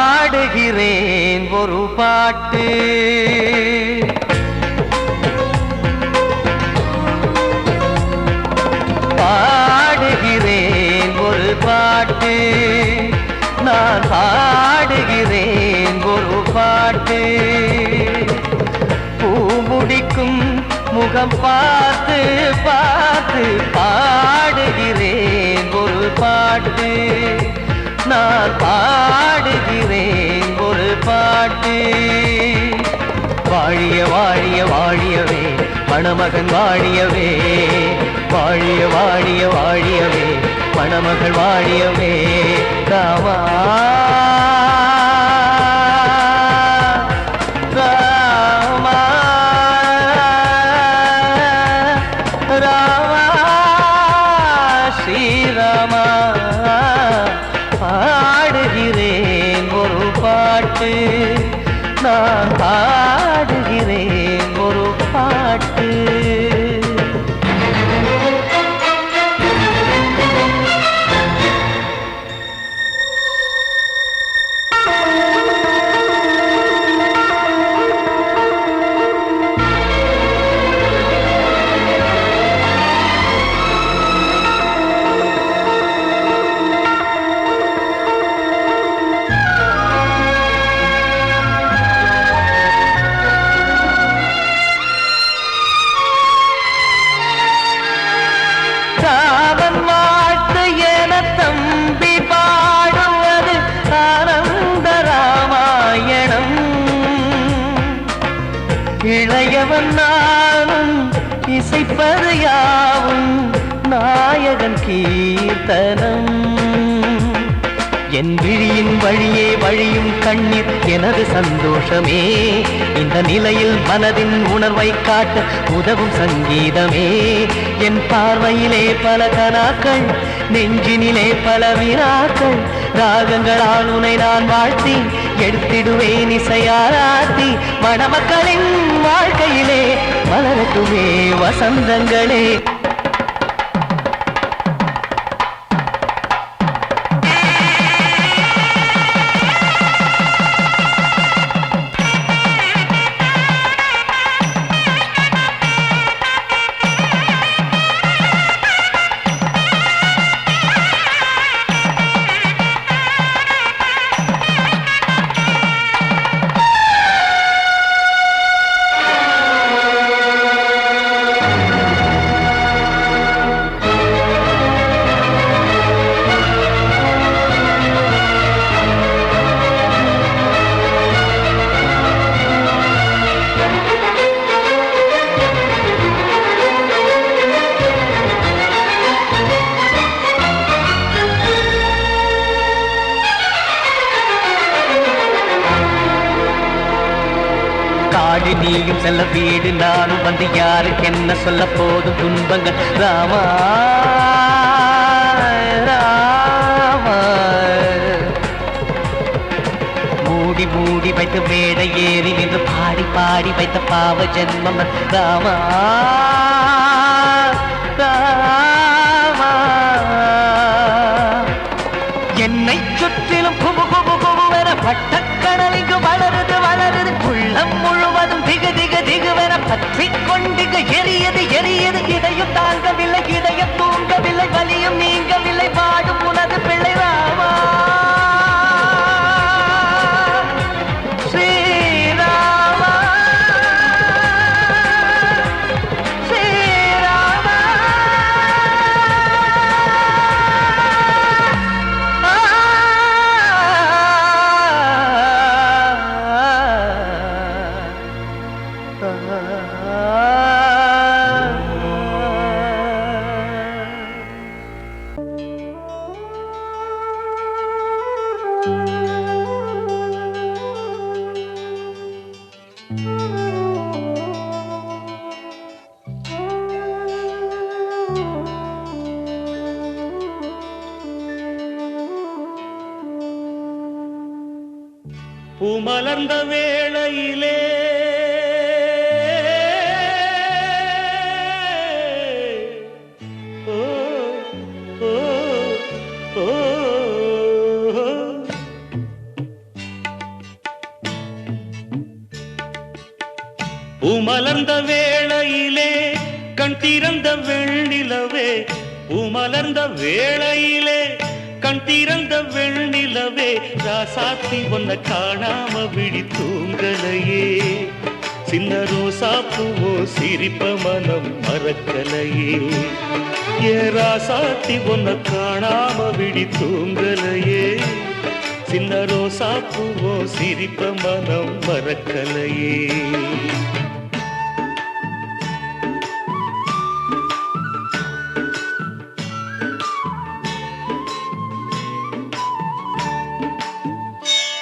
பாடுகிறேன் ஒரு பாட்டு. முகம் பார்த்து பார்த்து பாடுகிறேன் ஒரு பாட்டு, நான் பாடுகிறேன் ஒரு பாட்டு. வாழிய வாழிய வாழியவே மணமகன் வாழியவே, வாழிய வாழிய வாழியவே மணமகள் வாழியவே. ராமா ராமா ராமா ஸ்ரீராமா, பாடுகிறேன் ஒரு பாட்டு, நான் பாடுகிறேன் ஒரு பாட்டு. இளையவன் நானும் இசைப்பது யாவும் நாயகன் கீர்த்தனம். என் விழியின் வழியே வழியும் கண்ணீர் எனது சந்தோஷமே, இந்த நிலையில் மனதின் உணர்வை காட்ட உதவும் சங்கீதமே. என் பார்வையிலே பல கனாக்கள், நெஞ்சினிலே பல வினாக்கள், ராகங்களால் உனை நான் வாழ்த்தி எடுத்திடுவேன் இசையாராத்தி. மணமக்களின் வாழ்க்கையிலே மலரட்டுமே வசந்தங்களே. காடு நீயும் செல்ல வீடு நானும் வந்து யாருக்கு என்ன சொல்ல போதும் துன்பங்கள். ராமா ராமா, மூடி மூடி வைத்து மேடை ஏறி நின்று பாடி பாடி வைத்த பாவ ஜென்மம். ராமா ராமா, என்னை சுற்றிலும் குபு குபு குபுவென பட்டக்கடல் இங்கு வளருது வளருது, உள்ளம் முழுவதும் திகு திகு திகுவென பற்றி கொண்டிக எரியது எரியது. இதையும் தாங்கவில்லை இதயம் தூங்கவில்லை, வலியும் நீங்கவில்லை, பாடும் உனது பிள்ளை. ராமா ஸ்ரீராமா ஸ்ரீராமா. பூமலர்ந்த வேளையிலே பூமலர்ந்த வேளையிலே கண் திறந்த வெண்ணிலவே, பூமலர்ந்த வேளையிலே கண் திறந்த வெண்ணிலவே, ராசாத்தி ஒன்ன காணாம விழி தூங்கலையே. சின்ன ரோசா பூவோ சிரிப்ப மனம் மறக்கலையே ஏ ராசாத்தி ஒன்ன காணாம விழி தூங்கலையே சின்ன ரோசா பூவோ சிரிப்ப மனம் மறக்கலையே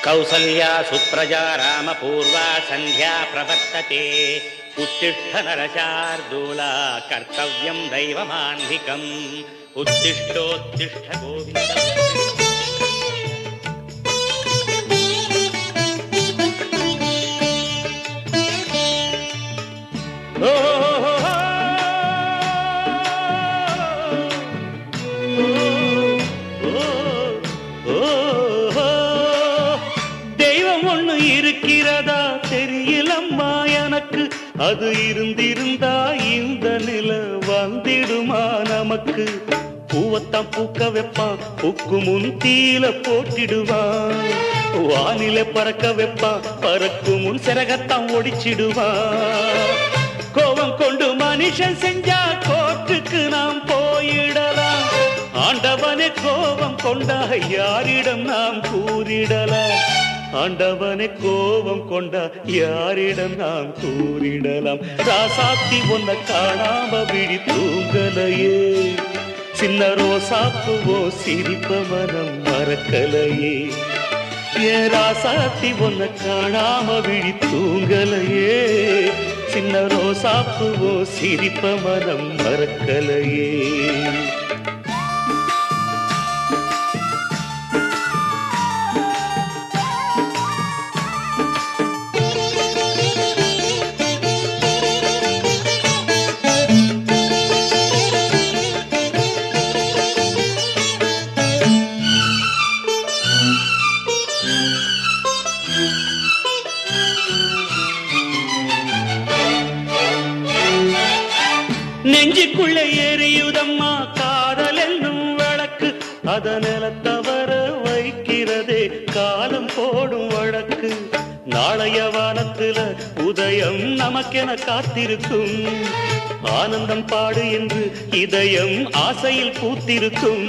कौसल्या सुप्रजा रामपूर्वा सन्ध्या प्रवर्तते उत्तिष्ठ नरशार्दूला कर्तव्यं दैवमान्धिकम् उत्तिष्ठोत्तिष्ठ गोविन्द இருக்கிறதா தெரியலம்மா எனக்கு அது இருந்திருந்தா இந்த நில வந்திடுமா நமக்கு பூவத்தான் பூக்க வைப்பான் பூக்கு முன் தீல போட்டிடுவான் வானில பறக்க வைப்பான் பறக்கு முன் சிறகத்தான் ஒடிச்சிடுவான் கோபம் கொண்டு மனுஷன் செஞ்சா கோட்டுக்கு நாம் போயிடலாம் ஆண்டவனே கோபம் கொண்டா யாரிடம் நாம் கூறிடலாம் ஆண்டவனை கோபம் கொண்டா யாரிடம் நாம் கூறிடலாம் ராசாத்தி ஒன்ன காணாம விழி தூங்கலையே சின்ன ரோசாப்புவோ சிரிப்ப மனம் மறக்கலையே ஏ ராசாத்தி ஒன்ன காணாம விழி தூங்கலையே சின்ன ரோசாப்புவோ சிரிப்ப மனம் மறக்கலையே நெஞ்சுக்குள்ளே எரியுதம்மா காதல் என்னும் வழக்கு அதனால தவற வைக்கிறதே காலம் போடும் வழக்கு நாளைய வானத்துல உதயம் நமக்கென காத்திருக்கும் ஆனந்தம் பாடு என்று இதயம் ஆசையில் பூத்திருக்கும்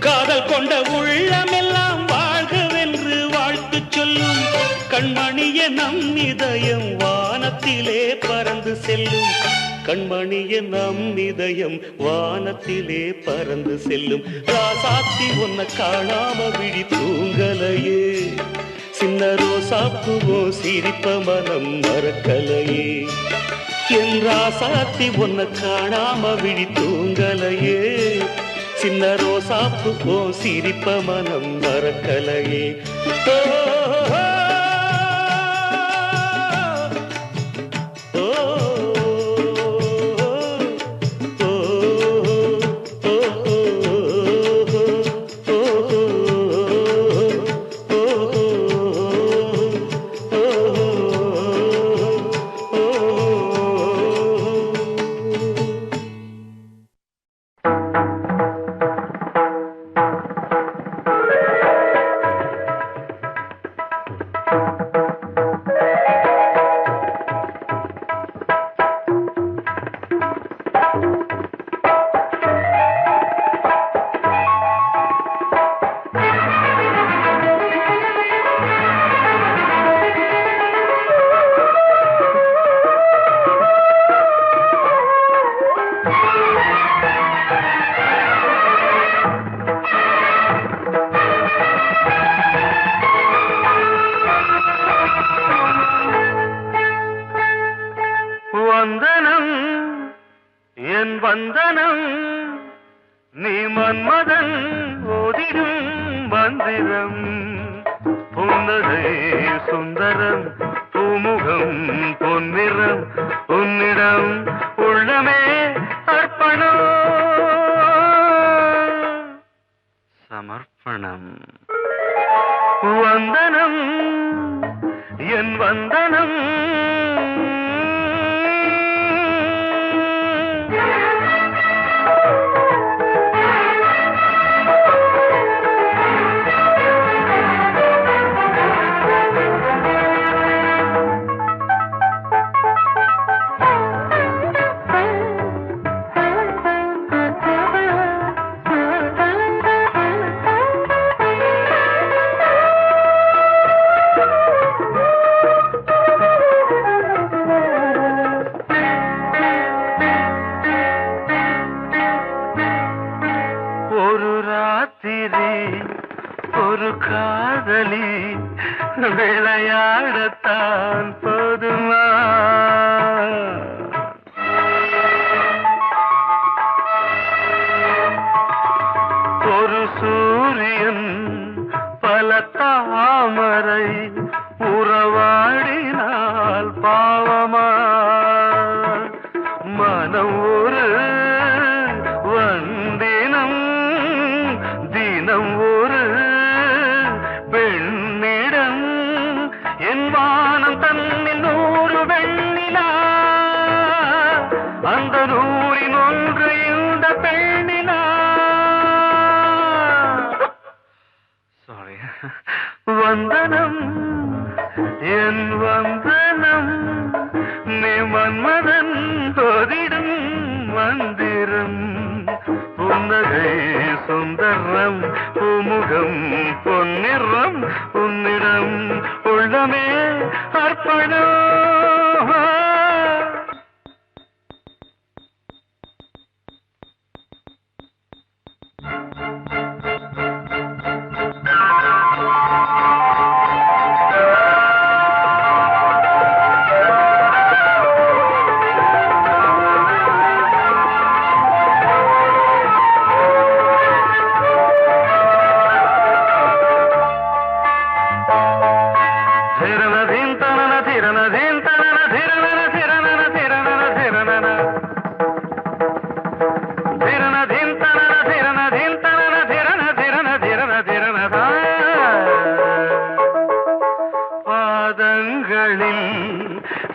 காதல் கொண்ட உள்ளமெல்லாம் வாழ்கவென்று வாழ்த்து சொல்லும் கண்மணிய நம் இதயம் வானத்திலே பறந்து செல்லும் கண்மணிய நம் இதயம் வானத்திலே பறந்து செல்லும் ராசாத்தி ஒன்ன காணாம விழி தூங்கலையே சின்ன ரோசாப்புவோ சிரிப்ப மனம் மறக்கலையே என் ராசாத்தி ஒன்ன காணாம விழி தூங்கலையே சின்ன ரோசாப்புவோ சிரிப்ப மனம் மறக்கலையே வந்தனம் என் வந்தனம் நீ மன்மதன் ஓதிடும் மந்திரம் புன்னகை சுந்தரம் பூமுகம் பொன்னிறம் உன்னிடம் உள்ளமே அர்ப்பணம் சமர்ப்பணம் வந்தனம் என் வந்தனம் பாடத்தான் போதுமா? ஒரு சூரியன் பல தாமரை உறவாடினால் பாவமா? மனம் ஒரு வந்தினம் தினம் ஒரு பெண்ணிடம் என் வானம் தன்னில் 100 வெண்ணிலா அந்த 100இன் ஒன்று இந்த பெண்ணிலா. சாரி. வந்தனம் என் வந்தனம் நீ மன்மதன் போதிடும் மந்திரம். புன்னகை சுந்தரம் பூமுகம் பொன்னிறம் உன்னிடம் உள்ளமே அர்ப்பணம்.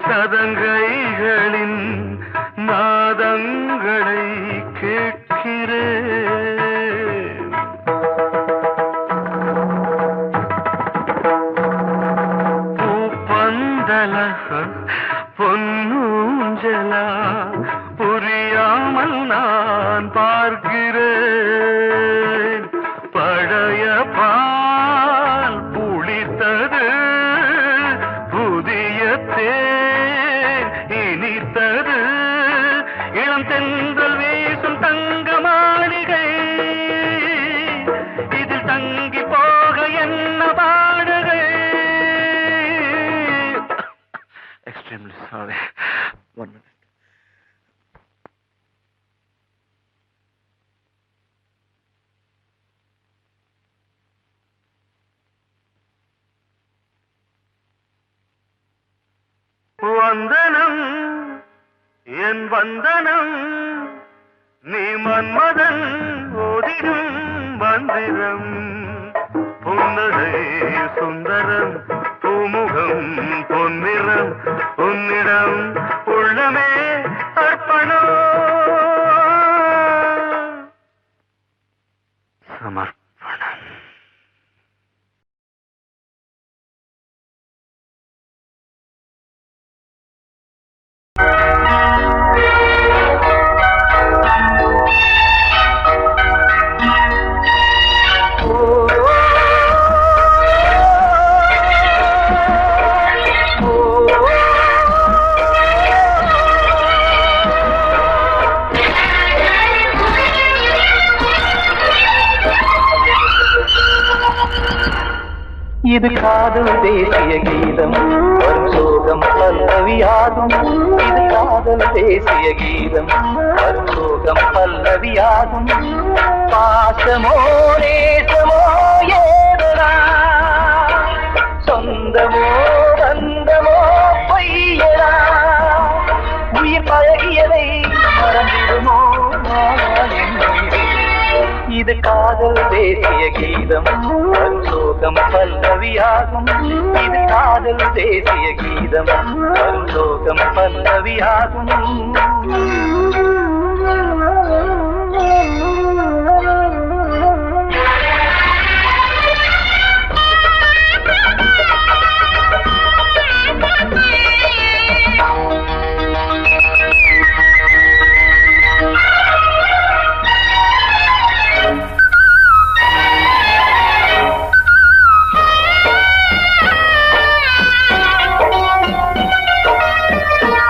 சதங்கைகளின் நாதங்களை கேட்கிறேன். பூப்பந்தல பொன்னூஞ்சலா புரியாமல் நான் பார்க்கிறேன். பழைய பால் புளித்தது புதிய தேன் இனித்தது இளம் தென்றல் வீசும் தங்க மாளிகை இதில் தங்கி போக என்ன பாடுகை. Extremely sorry. 1 minute. வந்தனம் என் வந்தனம் நீ மன்மதன் ஓதிடும் மந்திரம். புன்னகை சுந்தரம் பூமுகம் பொன்னிறம் உன்னிடம் உள்ளமே அர்ப்பணம். சமர்ப்பணம். இது காதல் தேசிய கீதம் வரும் சோகம் பல்லவியாகும். இது காதல் தேசிய கீதம் வரும் சோகம் பல்லவியாகும். பாசமோ நேசமோ ஏதனா சொந்தமோ பந்தமோ பொய்யனா உயிர் பழகியதை மறந்திடுமோ இது காதல் தேசிய கீதம் வரும் சோகம் பல்லவியாகும். இது காதல் தேசிய கீதம் வரும் சோகம் பல்லவியாகும்.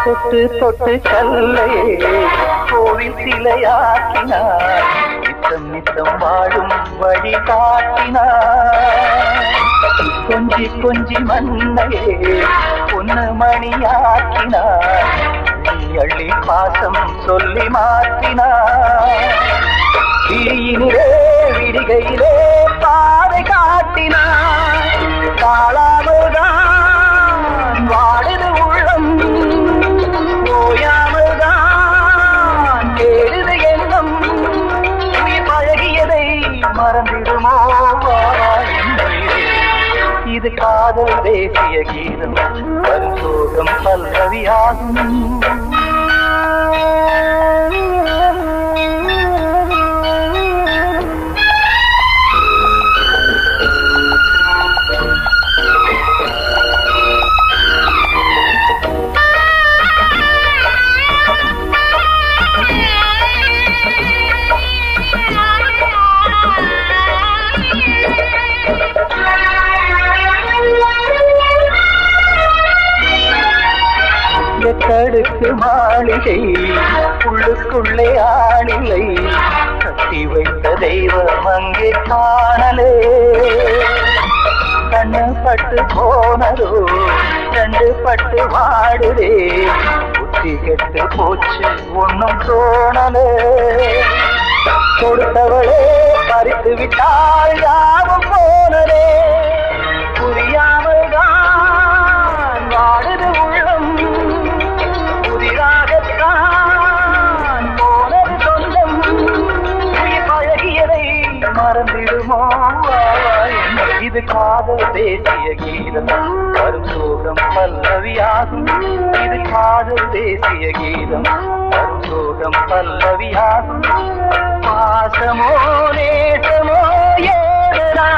தொட்டு தொட்டு கல்லையே கோவில் சிலையாக்கினார். நித்தம் நித்தம் வாழும் வழி காட்டினார். கொஞ்சி கொஞ்சி மண்ணையே பொன்னு மணியாக்கினார், அள்ளி அள்ளி பாசம் சொல்லி மாற்றினார். விழியினிலே விடிகையிலே பாதை காட்டினார், தாழாமல்தான் வாடுது உள்ளம், ஓயாமல்தான் கேடுது எண்ணம். உயிர் பழகியதை மறந்திடுமோ இது காதல் தேசிய கீதம், வரும் சோகம் பல்லவியாகும். தடுக்கு மாளிகை உள்ளுக்குள்ளே ஆளில்லை, கட்டி வைத்த தெய்வம் அங்கே காணலே. கண்ணு பட்டு போனதோ ரெண்டு பட்டு வாடுதே, புத்தி கெட்டு போச்சு ஒன்னும் தோணலே. கொடுத்தவளே பறித்து விட்டால் யாவும் போனதே, புரியாமல் தான் வாடுது உள்ளம். புதிராகத்தான் போனது சொந்தம், உயிர் பழகியதை மறந்திடுமோ இது காதல் தேசிய கீதம், வரும் சோகம் பல்லவியாகும். இது காதல் தேசிய கீதம், வரும் சோகம் பல்லவியாகும். பாசமோ நேசமோ ஏதனா,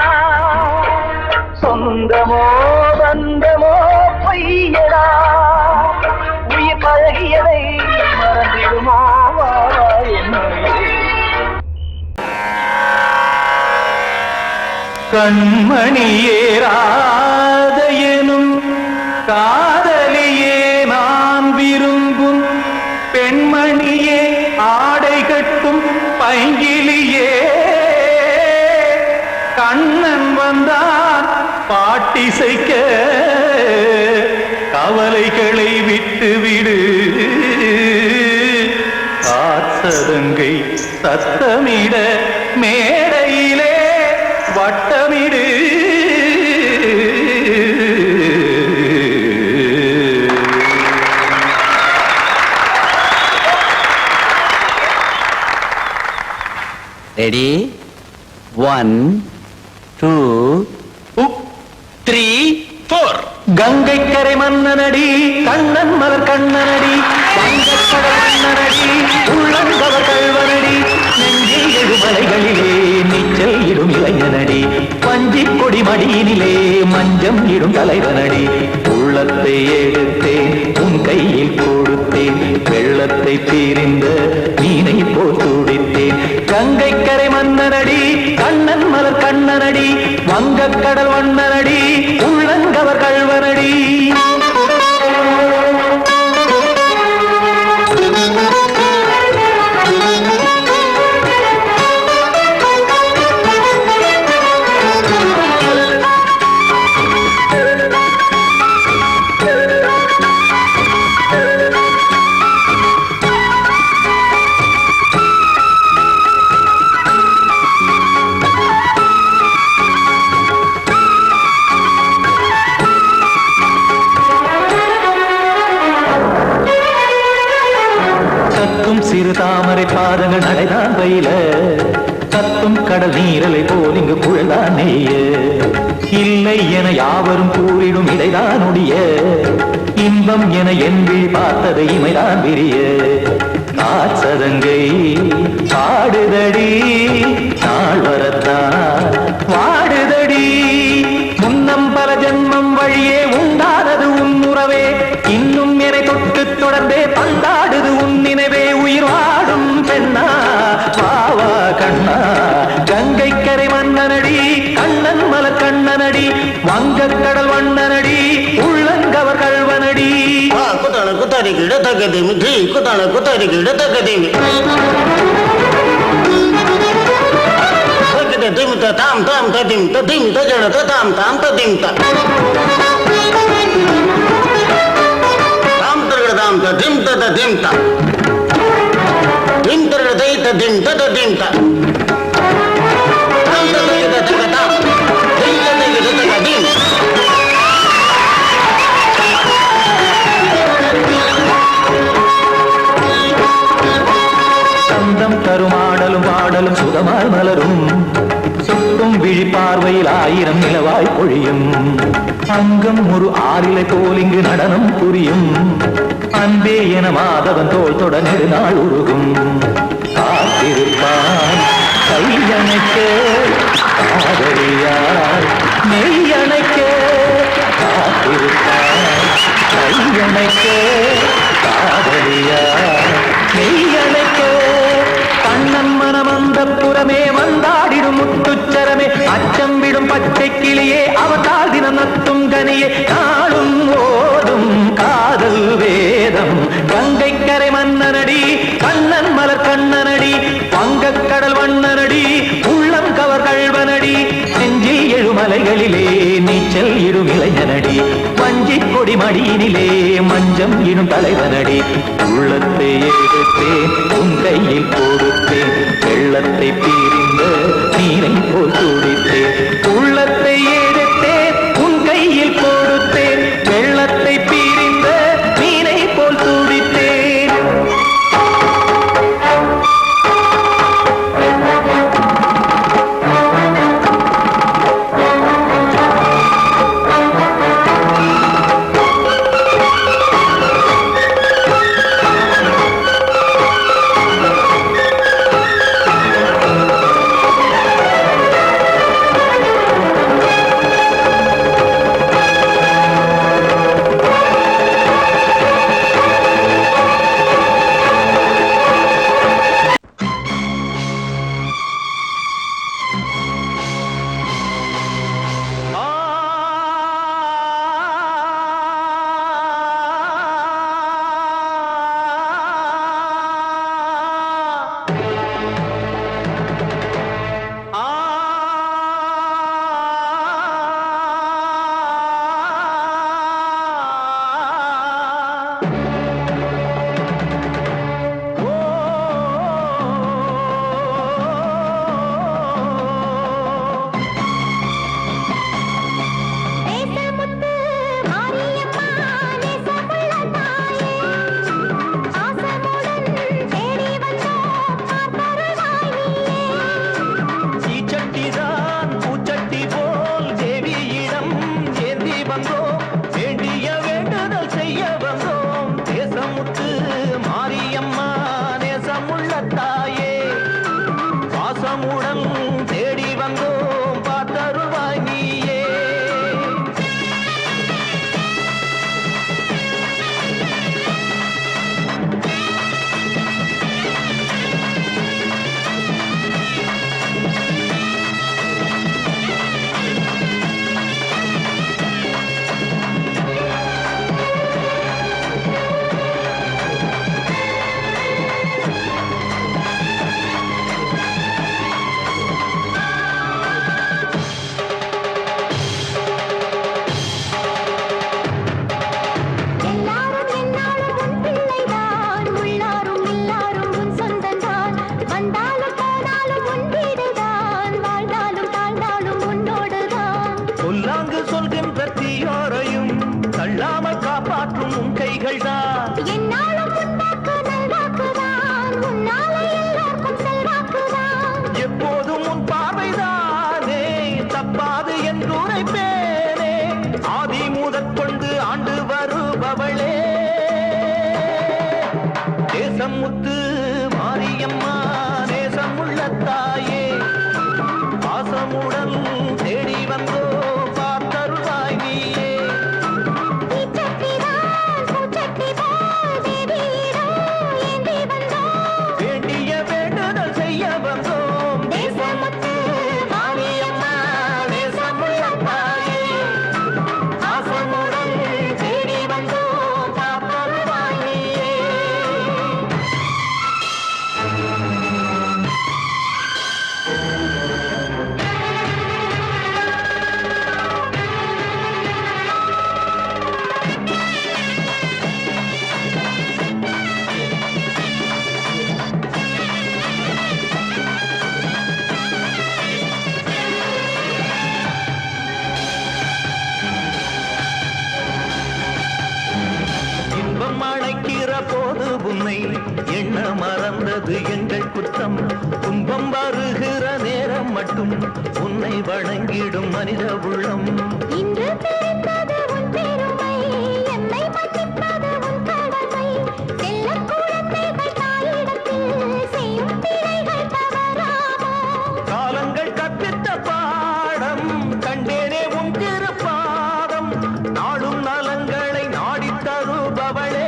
சொந்தமோ பந்தமோ பொய்யடா, உயிர் பழகியதை மறந்திடுமோ கண்மணியேராத எனும் காதலியே நான் விரும்பும் பெண்மணியே, ஆடை கட்டும் பைங்கிலியே, கண்ணன் வந்தான் பாட்டிசைக்க கவலைகளை விட்டுவிடு, காசதங்கை சத்தமிட மேடையிலே வட்டமிடு. ரெடி 1 2 3 4. கங்கை கரை மன்னனடி கண்ணன் மலர் கண்ணனடி, வங்கக்கடல் மன்னனடி உள்ளங்கவர் கல்வனடி, நெஞ்சில் எழுமலைகளிலே நீச்சல் இடும் இளைஞனடி, வஞ்சி கொடி மடியினிலே மஞ்சம் இடும் தலைவனடி. உள்ளத்தை எடுத்தேன் உன் கையில் கொடுத்தேன், வெள்ளத்தை தீரிந்த மீனை போல் துடித்தேன். கங்கை கரை மன்னனடி கண்ணன் மலர் கண்ணனடி, வங்கக்கடல் வண்ணனடி உள்ளங்கவர் கல்வனடி. சிறு தாமரை பாதங்கள் நடைதான் பயில, கத்தும் கடல் நீரலை போல் இங்கு புழல்தான் நெய்ய, இல்லை என யாவரும் கூறிடும் இடைதான் ஒடிய, இன்பம் என என் விழி பார்த்தது இமைதான் விரிய. காசதங்கை பாடுதடி நாள் வரத்தான் வாடுதடி, முன்னம் பல ஜன்மம் வழியே உண்டானது உன் உறவே, இன்னும் என்னை தொட்டு தொடர்ந்தே பந்தாடுது உன் நினைவே. உயிர் வாடும் பெண்ணா வாவா கண்ணா, கங்கை கரை மன்னனடி கண்ணன் மலர் கண்ணனடி, வங்கக்கடல் வண்ணனடி உள்ளங்கவர் கல்வனடி. குத்தான குத்தாரிக்கு இடத்தக்கதேமி ட்ரீ, குத்தான குத்தாரிக்கு இடத்தக்கதேமி திமுத்த தாம் தாம் ததிம் ததிம் தஜட தாம் தாம் ததிம் தாம் தாம் ததிம் ததிம் தாம் திம் தரதை ததிம் ததிம் தாம் தாம் ததிம் ததிம் ததிம் சந்தம் தருமாடலும் பாடலும் சுகமாய் மலரும் சுட்டும் விழிப்பார்வையில் 1000 நிலவாய் பொழியும் அங்கம் ஒரு ஆறிலை போல் இங்கு நடனம் புரியும் அன்பே என மாதவன் தோள் தொட நெடுநாள் உருகும் காத்திருப்பான் கையணைக்க காதலியார் மெய்யணைக்க காத்திருப்பான் கையணைக்க காதலியார் மெய்யணைக்க கண்ணன் மனமந்த புறமே வந்தாடிடும் முத்துச்சரமே அச்சம் விடும் பச்சை கிளியே அவதால் தினம் நத்தும் கனியே நாளும் ஓடும் காதல் வேதம் கங்கை கரை மன்னனடி கண்ணன் மலர் கண்ணனடி வங்கக்கடல் வண்ணனடி உள்ளம் கவர் கழ்வனடி நெஞ்சில் எழுமலைகளிலே நீச்சல் இடும் இளைஞனடி வஞ்சி கொடி மடியினிலே மஞ்சம் இடும் தலைவனடி உள்ளத்தை எடுத்தேன் உன் கையில் கொடுத்தேன் வெள்ளத்தை பீரிந்த நீரை போல் துடித்தேன் உள்ளத்தை எடுத்தேன் உன் கையில் கொடுத்தேன் வெள்ளத்தை பீரிந்த நீரை போல் துடித்தேன் முத்து மாரியம்மா நேசமுள்ள தாயே பாசமுடன் தேடி வந்தோ பார்த்தருள்வாய் நீயே வேண்டிய வேண்டுதல் செய்ய வந்தோம் நேசமுத்து மாரியம்மா நேசமுள்ள தாயே பாசமுடன் தேடி வந்தோ பார்த்தருள்வாய் நீயே துடிக்கிற போது உன்னை எண்ண மறந்தது எங்கள் குற்றம். துன்பம் வருகிற நேரம் மட்டும் உன்னை வணங்கிடும் மனித உள்ளம். இன்று பிறந்தது உன் பெருமை, என்னை மன்னிப்பது உன் கடமை. செல்லக் குழந்தைகள் தாயிடத்தில் செய்யும் பிழைகள் தவறாமோ? காலங்கள் கற்பித்த பாடம் கண்டேனே உன் திருப்பாதம். நாடும் நலங்களை நாடித் தருபவளே.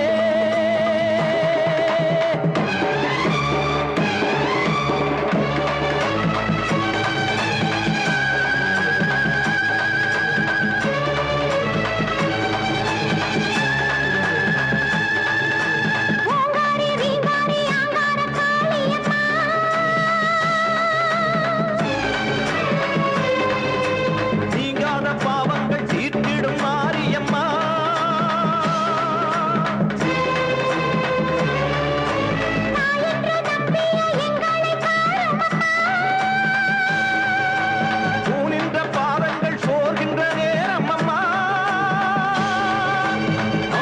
ஓங்காரி வீங்காரி ஆங்கார காளியம்மா, நீங்காத பாவங்கள் தீர்த்திடும் மாரியம்மா. தாயென்று நம்பிய எங்களை பாருமம்மா. பூனின்ற பாதங்கள் சோர்கின்ற நேரம் அம்மா.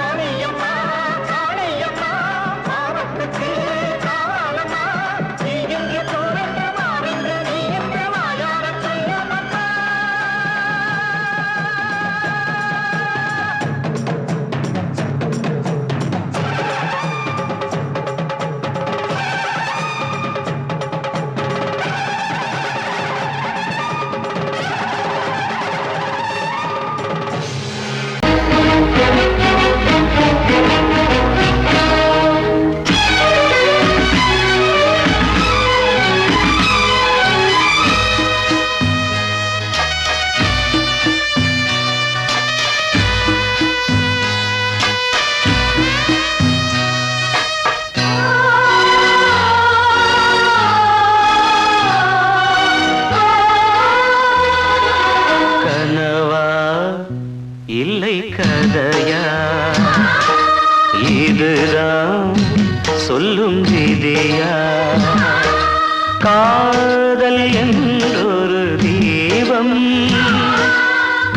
ஆணியம்மா ஆணியம்மா பாவத்துக்கு காலம்மா. நீ என்று தோன்ற மாறின்ற நீ என்று வாயார சொல்லமம்மா. கனவா இல்லை கதையா, இதுதான் சொல்லும் விதியா? காதல் என்றொரு தீபம்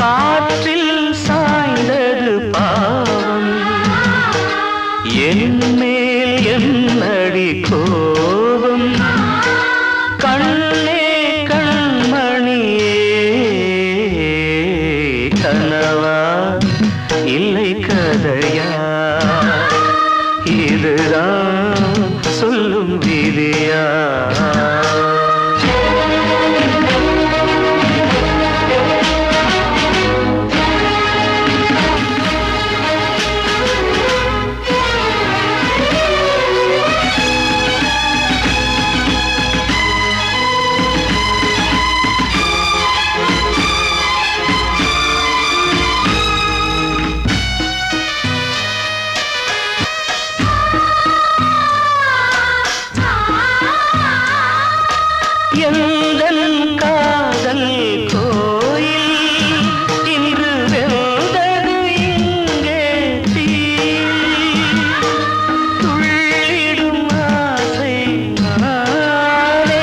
காற்றில் சாய்ந்தது பாவம். என் மேல் என்னடி கோபம்? கண்ணே கண்மணியே, கனவா இல்லை கதையா, இதுதான் சொல்லும் விதியா? எந்தன் காதல் கோயில் இன்று வெந்தது இங்கே தீ. துள்ளிடும் ஆசை நானே,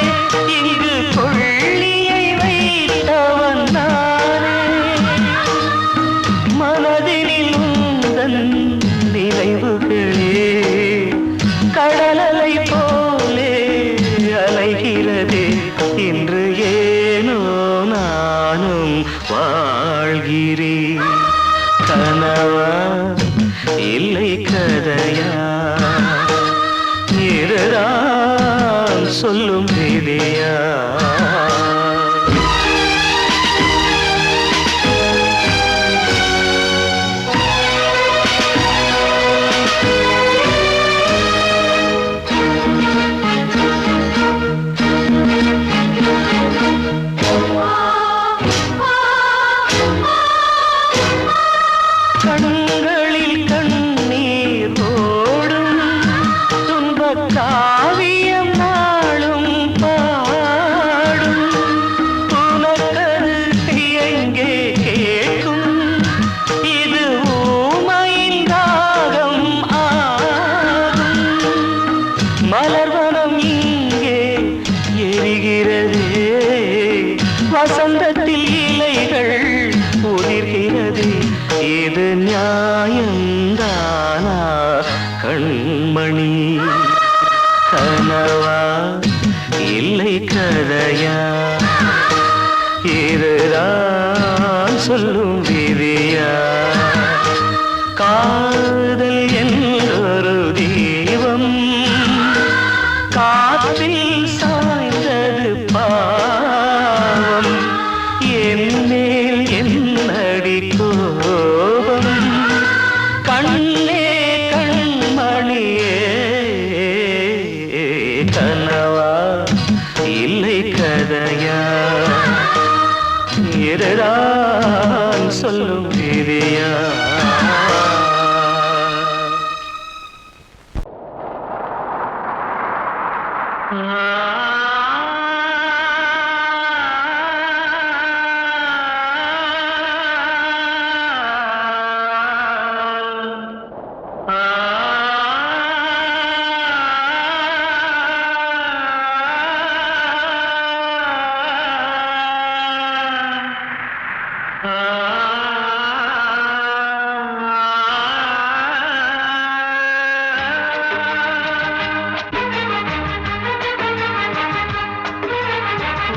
இங்கு கொள்ளியை வைத்தவன் நானே. மனதினில் உந்தன் நினைவுகளே கடலலை போலே அலைகிறதே. இன்று ஏனோ நானும் வாழ்கிறேன். கனவா இல்லை கதையா, இதுதான் சொல்லும் விதியா? கண்களில் கண்ணீர் ஓடும் துன்பக் காவியம் நாளும் பாடும். உனக்கது எங்கே கேட்கும்? இது ஊமையின் தாகம் ஆகும். மலர்வனம் இங்கே எரிகிறதே, வசந்தத்தில் இலைகள் உதிர்கிறது. இது நியாயந்தானா கண் காதல் என்றொரு தீபம் காற்றில் சாய்ந்தது பாவம் என் மேல் என்னடி கோபம் கண்ணே கண்மணியே கனவா இல்லை கதையா எதுதான் சொல்லும் விதியா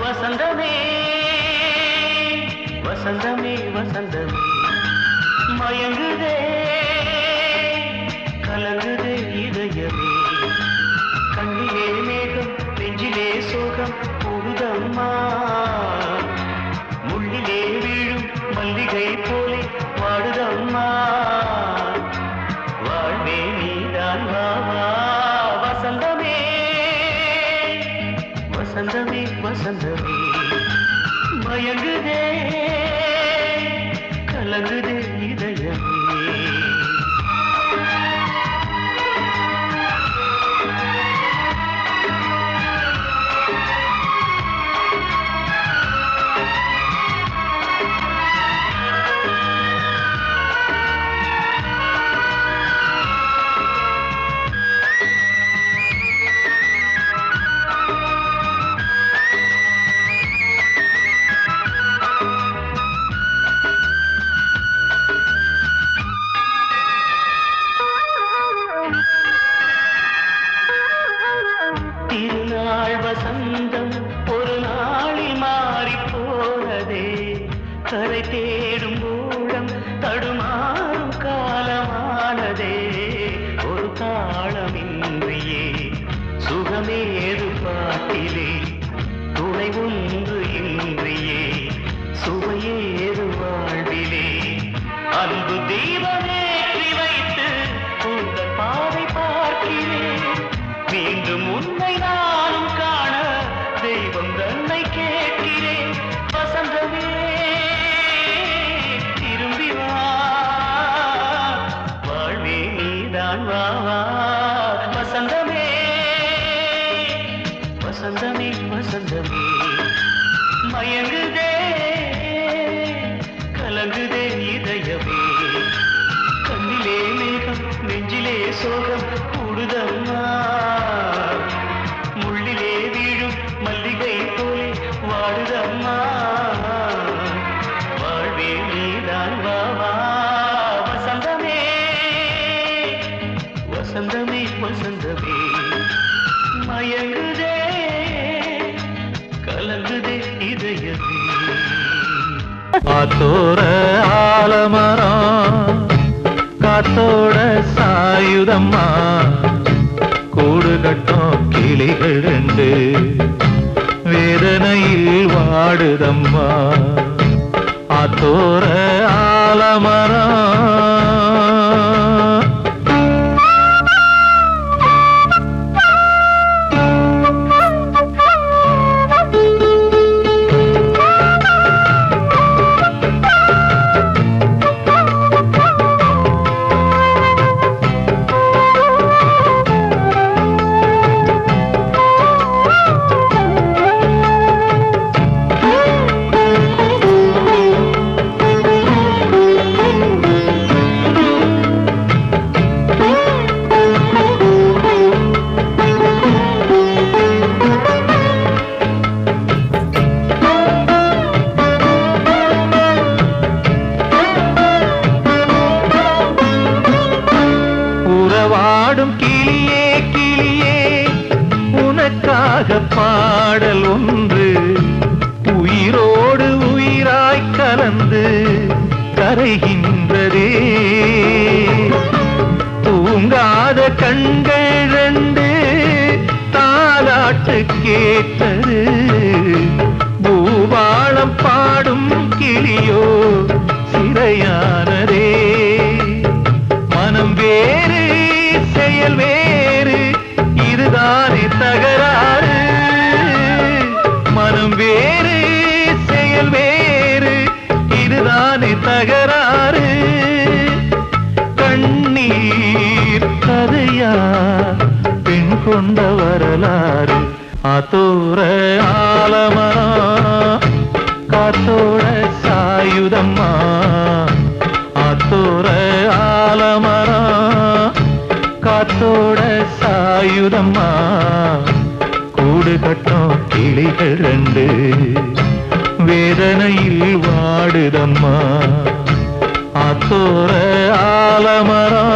வசந்தமே வசந்தமே வசந்தமே மயங்குதே கலங்குதே இதயமே கண்ணிலே மேகம் நெஞ்சிலே சோகம் போகுதம்மா முள்ளிலே வீழும் மல்லிகை போலே வாடுதம்மா வாழ்வே நீதான் வாவா வசந்தமே வசந்தமே வசந்தமே மயங்குதே கலங்குதே இதயமே திருநாள் வசந்தம் ஒரு நாளில் மாறி போனதே கரை தேடும் ஊழம் தடுமாறும் காலமானதே ஒரு தாளமின்றியே சுகமேது பாட்டிலே துணை ஒன்று இன்றியே சுவையேது வாழ்விலே அன்பு தீபமேற்றி வைத்து உங்கள் பாதை பார்க்கிறேன் மீண்டும் உன்னை நானும் காண தெய்வம் தன்னை கேட்கிறேன் வசந்தமே திரும்பி வா வாழ்வே நீதான் வா வசந்தமே வசந்தமே வசந்தமே மயங்குதே கலங்குதே இதயமே கண்ணிலே மேகம் நெஞ்சிலே சோகம் கூடுதம்மா முள்ளிலே வீழும் மல்லிகை போலே வாடுதம்மா வாழ்வே நீதான் வாவா வசந்தமே வசந்தமே வசந்தமே மயங்குதே கலங்குதே இதயமே காத்தோர ஆலமரம் காத்தோட சாயுதம்மா கூடு கட்டும் கிளிகள் ரெண்டு வேதனையில் வாடுதம்மா ஆத்தோர ஆலமரம் பாடல் ஒன்று உயிரோடு உயிராய் கலந்து கரைகின்றதே கண்கள் ரெண்டு தாலாட்டு கேட்டது பூபாளம் பாடும் கிளியோ சிறையானதே மனம் வேறு செயல் வேறு இதுதானே தகராறு மனம் வேறு செயல் வேறு இதுதானே தகராறு கண்ணீர் கதையா பெண் கொண்ட வரலாறு ஆத்தோர ஆலமரம் காத்தோட சாயுதம்மா ஆத்தோர ஆலமரம் காத்தோட சாயுதம்மா கூடு கட்டும் கிளிகள் ரெண்டு வேதனையில் வாடுதம்மா ஆத்தோர ஆலமரம்